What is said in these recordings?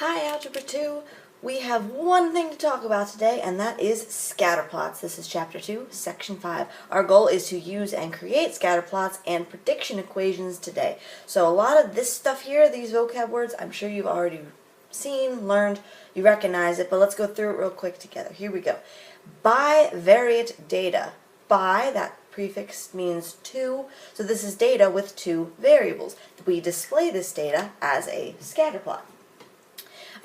Hi, Algebra 2. We have one thing to talk about today, and that is scatterplots. This is Chapter 2, Section 5. Our goal is to use and create scatterplots and prediction equations today. So a lot of this stuff here, these vocab words, I'm sure you've already seen, learned, you recognize it, but let's go through it real quick together. Here we go. Bivariate data. Bi, that prefix means two, so this is data with two variables. We display this data as a scatterplot.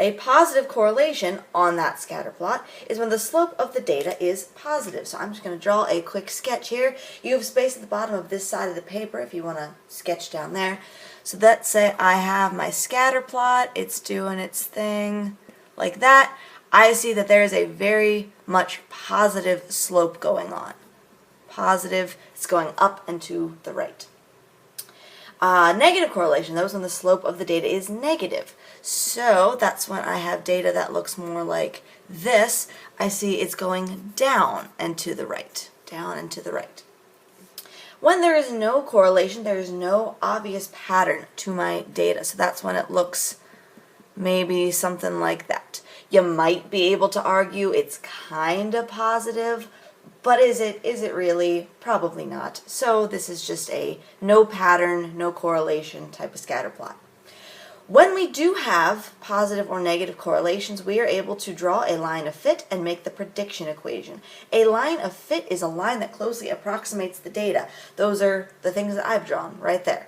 A positive correlation on that scatter plot is when the slope of the data is positive. So I'm just going to draw a quick sketch here. You have space at the bottom of this side of the paper if you want to sketch down there. So let's say I have my scatter plot. It's doing its thing like that. I see that there is a very much positive slope going on. Positive, it's going up and to the right. Negative correlation, that was when the slope of the data is negative. So that's when I have data that looks more like this. I see it's going down and to the right. Down and to the right. When there is no correlation, there is no obvious pattern to my data. So that's when it looks maybe something like that. You might be able to argue it's kind of positive, but is it really? Probably not. So this is just a no pattern, no correlation type of scatter plot. When we do have positive or negative correlations, we are able to draw a line of fit and make the prediction equation. A line of fit is a line that closely approximates the data. Those are the things that I've drawn right there.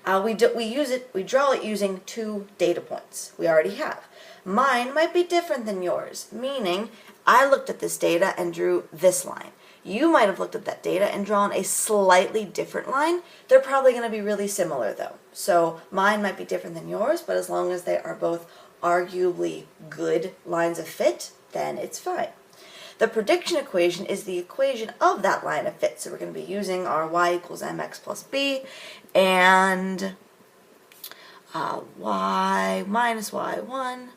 We draw it using two data points. We already have. Mine might be different than yours, meaning I looked at this data and drew this line. You might have looked at that data and drawn a slightly different line. They're probably going to be really similar though. So mine might be different than yours, but as long as they are both arguably good lines of fit, then it's fine. The prediction equation is the equation of that line of fit. So we're going to be using our y equals mx plus b and y minus y1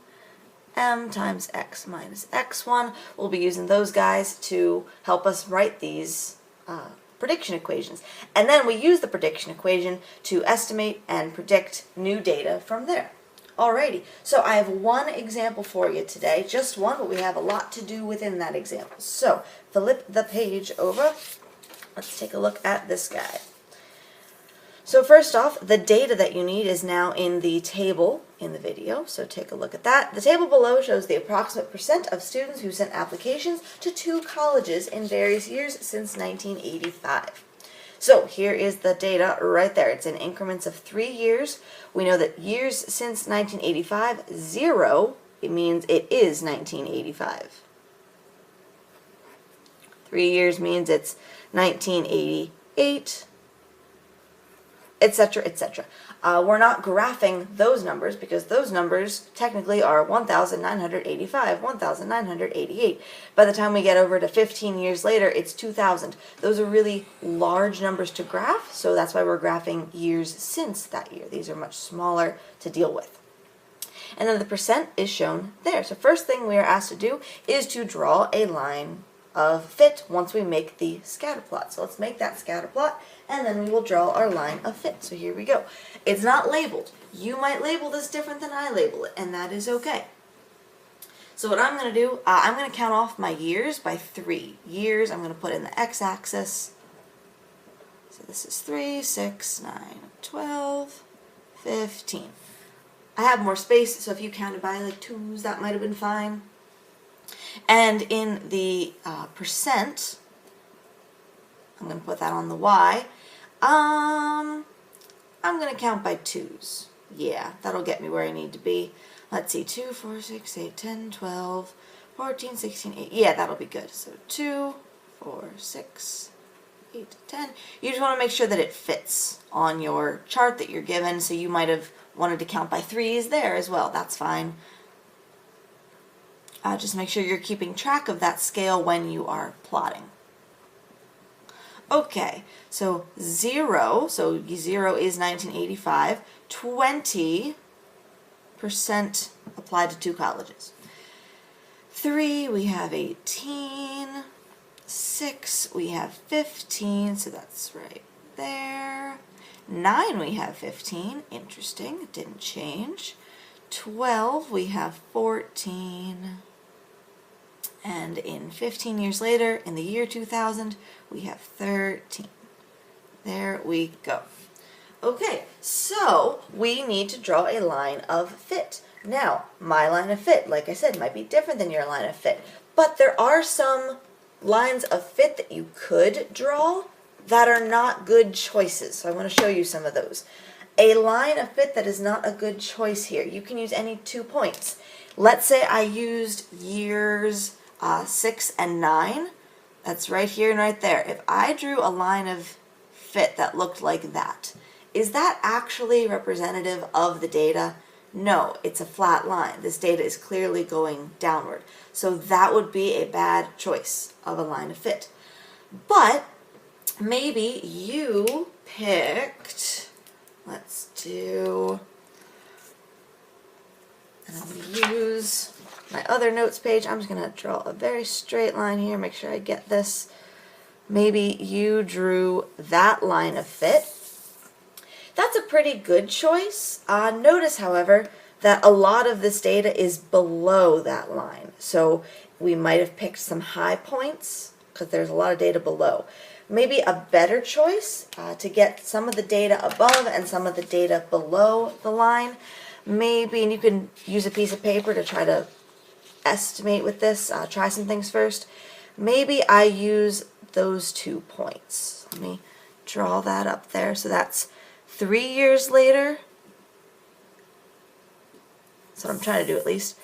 m times x minus x1. We'll be using those guys to help us write these prediction equations. And then we use the prediction equation to estimate and predict new data from there. Alrighty, so I have one example for you today, just one, but we have a lot to do within that example. So flip the page over. Let's take a look at this guy. So first off, the data that you need is now in the table in the video, so take a look at that. The table below shows the approximate percent of students who sent applications to 2 colleges in various years since 1985. So here is the data right there. It's in increments of 3 years. We know that years since 1985, 0, it means it is 1985. 3 years means it's 1988. Etc., etc. We're not graphing those numbers because those numbers technically are 1,985, 1,988. By the time we get over to 15 years later, it's 2,000. Those are really large numbers to graph, so that's why we're graphing years since that year. These are much smaller to deal with. And then the percent is shown there. So first thing we are asked to do is to draw a line of fit once we make the scatter plot. So let's make that scatter plot and then we will draw our line of fit. So here we go. It's not labeled. You might label this different than I label it, and that is okay. So what I'm going to do, I'm going to count off my years by 3. Years, I'm going to put in the x-axis. So this is 3, 6, 9, 12, 15. I have more space, so if you counted by like 2s, that might have been fine. And in the percent, I'm going to put that on the y. I'm going to count by 2s. Yeah, that'll get me where I need to be. Let's see, 2, 4, 6, 8, 10, 12, 14, 16, 8. Yeah, that'll be good. So 2, 4, 6, 8, 10. You just want to make sure that it fits on your chart that you're given. So you might have wanted to count by 3s there as well. That's fine. Just make sure you're keeping track of that scale when you are plotting. Okay, so 0 is 1985, 20% applied to 2 colleges. 3, we have 18, 6, we have 15, so that's right there. 9, we have 15, interesting, it didn't change. 12, we have 14. And in 15 years later, in the year 2000, we have 13. There we go. Okay, so we need to draw a line of fit. Now, my line of fit, like I said, might be different than your line of fit, but there are some lines of fit that you could draw that are not good choices. So I want to show you some of those. A line of fit that is not a good choice here. You can use any 2 points. Let's say I used years 6 and 9. That's right here and right there. If I drew a line of fit that looked like that, is that actually representative of the data? No, it's a flat line. This data is clearly going downward. So that would be a bad choice of a line of fit. But maybe you picked, let's do, and I'm going to use my other notes page. I'm just going to draw a very straight line here, make sure I get this. Maybe you drew that line of fit. That's a pretty good choice. Notice, however, that a lot of this data is below that line. So we might have picked some high points because there's a lot of data below. Maybe a better choice to get some of the data above and some of the data below the line. Maybe, and you can use a piece of paper to try to estimate with this, try some things first. Maybe I use those 2 points. Let me draw that up there. So that's 3 years later. That's what I'm trying to do at least.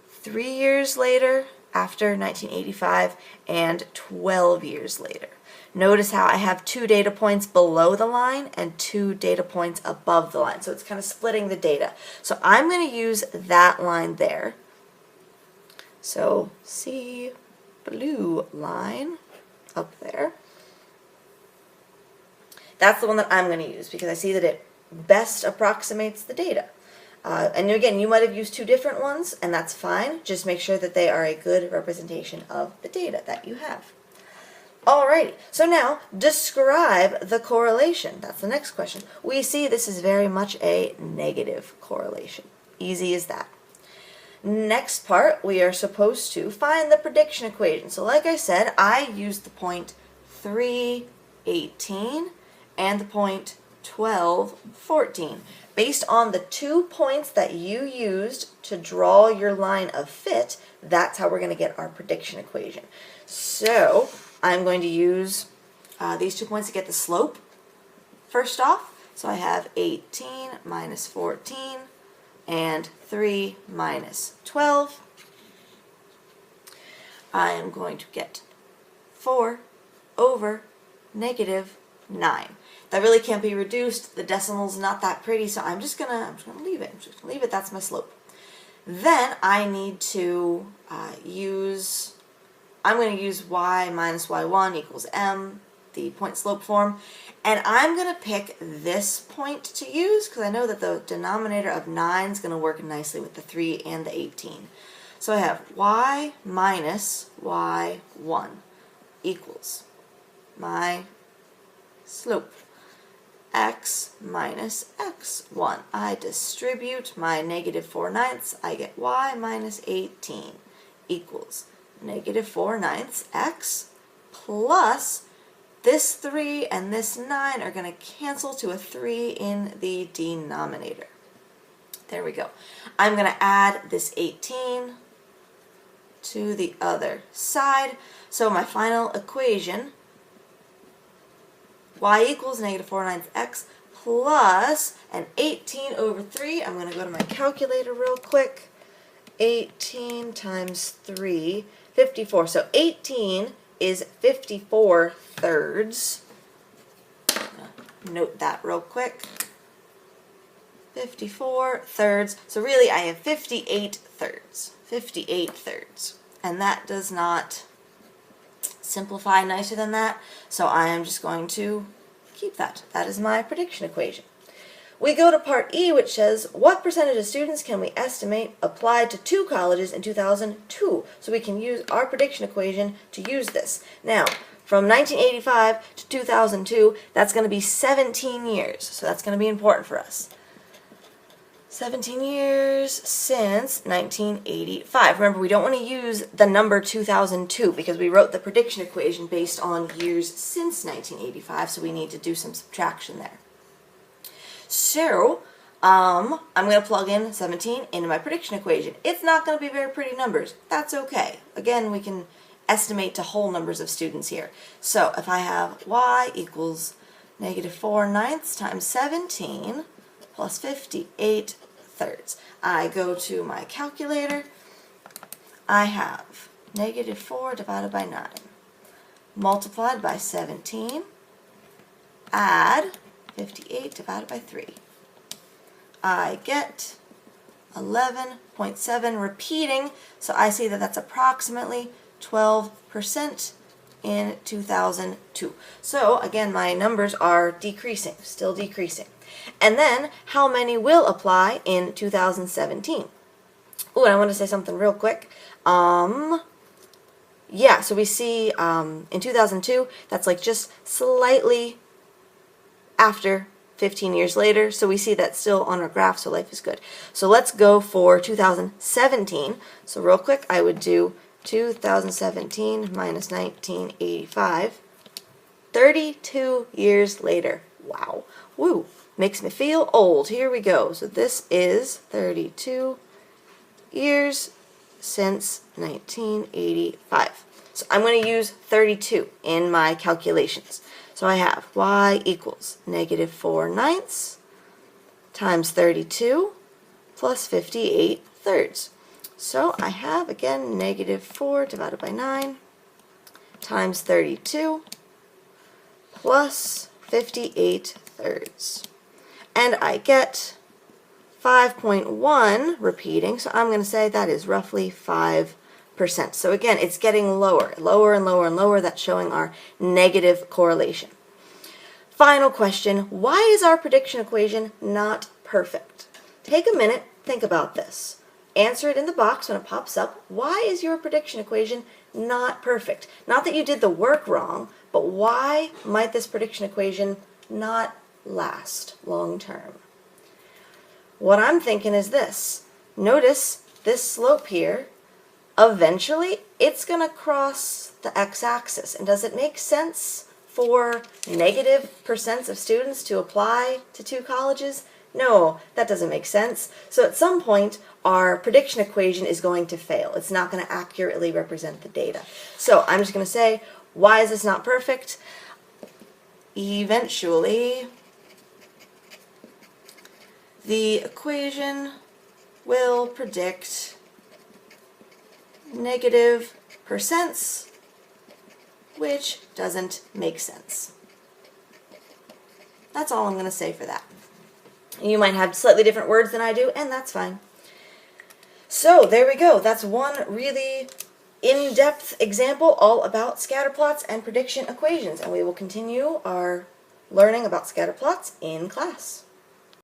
3 years later after 1985 and 12 years later. Notice how I have 2 data points below the line and 2 data points above the line. So it's kind of splitting the data. So I'm going to use that line there. So see blue line up there. That's the one that I'm going to use because I see that it best approximates the data. And again, you might have used 2 different ones, and that's fine. Just make sure that they are a good representation of the data that you have. Alrighty, so now describe the correlation. That's the next question. We see this is very much a negative correlation. Easy as that. Next part, we are supposed to find the prediction equation. So like I said, I used the point 318 and the point 1214. Based on the 2 points that you used to draw your line of fit, that's how we're going to get our prediction equation. So I'm going to use these 2 points to get the slope first off. So I have 18 minus 14 and 3 minus 12. I am going to get 4 over negative 9. That really can't be reduced. The decimal's not that pretty, so I'm just gonna leave it. I'm just gonna leave it. That's my slope. Then I need to I'm going to use y minus y1 equals m, the point slope form, and I'm going to pick this point to use because I know that the denominator of 9 is going to work nicely with the 3 and the 18. So I have y minus y1 equals my slope, x minus x1. I distribute my negative 4/9. I get y minus 18 equals negative 4/9 x plus this 3 and this 9 are going to cancel to a 3 in the denominator. There we go. I'm going to add this 18 to the other side. So my final equation, y equals negative 4/9 x plus an 18 over 3. I'm going to go to my calculator real quick. 18 times 3, 54. So 18 is 54 thirds. Note that real quick. 54 thirds. So really I have 58 thirds. 58 thirds. And that does not simplify nicer than that. So I am just going to keep that. That is my prediction equation. We go to part E, which says, what percentage of students can we estimate applied to 2 colleges in 2002? So we can use our prediction equation to use this. Now, from 1985 to 2002, that's going to be 17 years. So that's going to be important for us. 17 years since 1985. Remember, we don't want to use the number 2002 because we wrote the prediction equation based on years since 1985, so we need to do some subtraction there. So, I'm going to plug in 17 into my prediction equation. It's not going to be very pretty numbers. That's okay. Again, we can estimate to whole numbers of students here. So, if I have y equals -4/9 times 17 plus 58 thirds. I go to my calculator. I have -4 divided by 9 multiplied by 17, add 58 divided by 3. I get 11.7 repeating, so I see that that's approximately 12% in 2002. So again, my numbers are decreasing, still decreasing. And then, how many will apply in 2017? Oh, and I want to say something real quick. Yeah, so we see in 2002, that's like just slightly after 15 years later, so we see that still on our graph, so life is good. So let's go for 2017. So real quick, I would do 2017 minus 1985. 32 years later. Wow. Woo. Makes me feel old. Here we go. So this is 32 years since 1985. So I'm going to use 32 in my calculations. So I have y equals -4/9 times 32 plus 58 thirds. So I have, again, -4 divided by 9 times 32 plus 58 thirds. And I get 5.1 repeating, so I'm going to say that is roughly 5%. So again, it's getting lower, lower and lower and lower. That's showing our negative correlation. Final question, why is our prediction equation not perfect? Take a minute, think about this. Answer it in the box when it pops up. Why is your prediction equation not perfect? Not that you did the work wrong, but why might this prediction equation not last long term? What I'm thinking is this. Notice this slope here, eventually it's going to cross the x-axis. And does it make sense for negative percents of students to apply to two colleges? No, that doesn't make sense. So at some point, our prediction equation is going to fail. It's not going to accurately represent the data. So I'm just going to say, why is this not perfect? Eventually, the equation will predict negative percents, which doesn't make sense. That's all I'm going to say for that. You might have slightly different words than I do, and that's fine. So there we go. That's one really in-depth example all about scatter plots and prediction equations, and we will continue our learning about scatter plots in class.